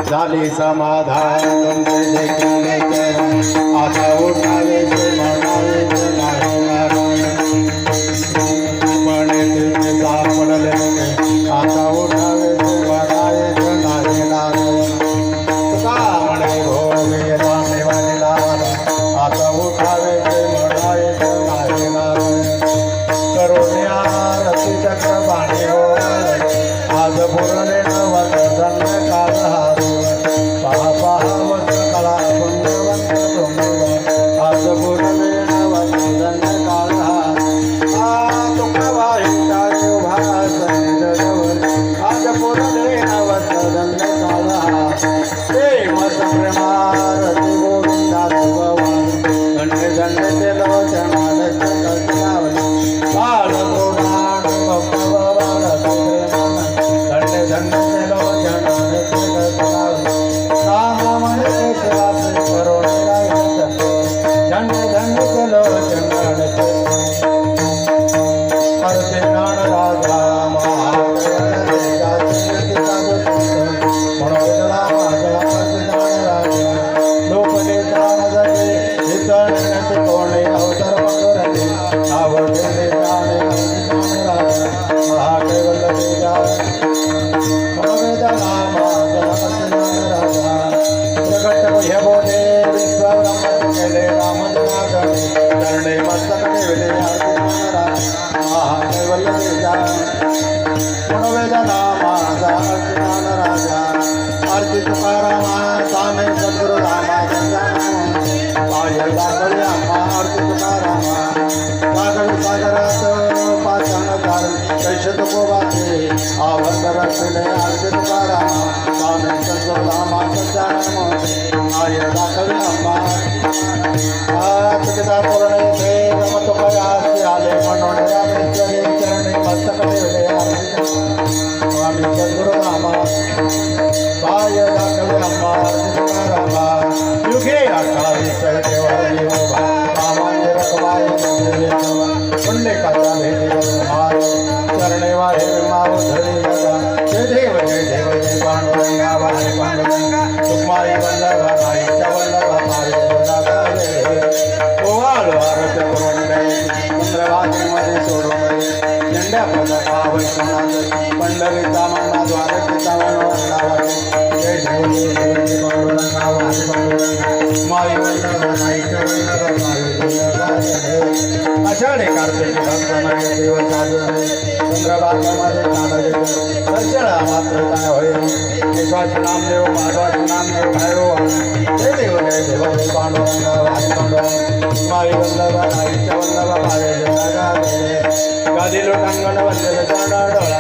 झाली समाधान तुमचे देखील चरण आता उठावे म्हणावे नाही पण तुम्ही सापडले आता उठावे म्हणावे नाही नारायण तुका म्हणे भोगे वाणीला आता उठावे म्हणावे नाही नारायण करुणे आरती चक्र पाणी हो आज पूर्णे नवत धन्य काळ हारू पहा पहा वत कला पुण्यवंत तुम्ही आज पूर्णे नवत धन्य काळ हारू तुका वाईटा भास आज पूर्णे नवत धन्य काळ हारू प्रेम संप्रेमारती गोविंदा भगवान धन्य धन्य ते लोचनाल कल्पनावली काळ पुराण भगवान धन्य धन्य ते लोचनाल कल्पनावली नाम महेश वास करुणे धन्य धन्य ते लोचनाल हरते ज्ञान राजा आरती तुकाराम स्वामी सद्गुरु आरती तुकाराम सागरात पाषाण धारण कैसे तुकोबाचे आवर्त रचले आरती तुकाराम स्वामी सद्गुरु धामा सज्जानम आय दाखवे अम्मा तुझा पूर्ण येथे रम तुकयासे आले म्हणून रामेश्वरी चरणी मस्तक ठेवले आरती स्वामी सद्गुरु धामा पाय दाखवे अम्मा तुकारामा युगे अठावी सगळेवारी उभा कामांचे रखवाय पुण्य कथा भेटे माय चरणे वाहे माव धरी लगा जय देव जय पांडुरंगा वाहे पांडुरंगा तुमाई वल्लभा माईच्या वल्लभा मारे लगा ओवाळ आरत करून चंद्रभागेमध्ये सोडून झेंड्या पदका वैष्णवनाथ पंढरीचा मन्ना द्वारकेचा वनवंदावा जय देव पांडुरंगा वाहे पांडुरंगा माई वल्लभा माईच्या वल्लभा मारे आषाढी कार्तिकी भक्तमय देव साधुने चंद्रभागेमध्ये चालले दर्शना मात्र काय होय विश्वास नामदेव माधवाचे नामदेव भैरव जय देव जय पांडुरंगा वाहे पांडुरंगा माई वल्लभा माईच्या वल्लभा मारे लगा गादी लोटांगण वंदन जाणा डोळा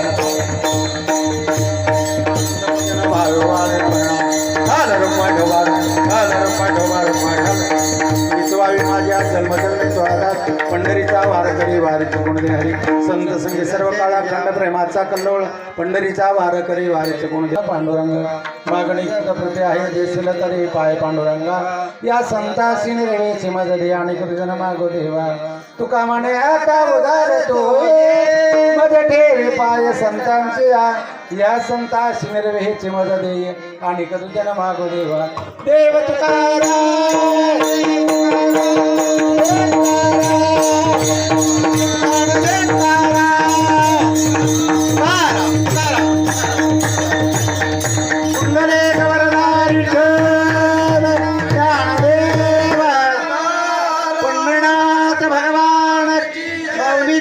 भागवान विश्वावी माझ्या जन्मजन्मी सोळादास पंढरीचा वारकरी वारीचे गुणदिन हरी संत संगी सर्व काळा खंड प्रेमाचा कल्लोळ पंढरीचा वारकरी वारीचे गुणदिन पांडुरंग मागणी प्रति आहे देशील तरी पाय पांडुरंगा या संतासी निर्वेची मज दे आणि कृष्ण मागो देवा तुका म्हणे आता उदार तो मज ठेवी पाय संतांचे या संतासी निर्वेची मज दे आणि कृष्ण मागो देवा देव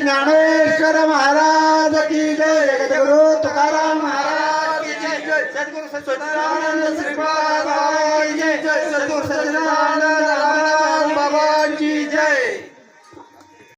ज्ञानेश्वर महाराज की जय जगद्गुरु तुकाराम महाराज की जय सद्गुरु सच्चिदानंद श्रीपाद जय सद्गुरु सच्चिदानंद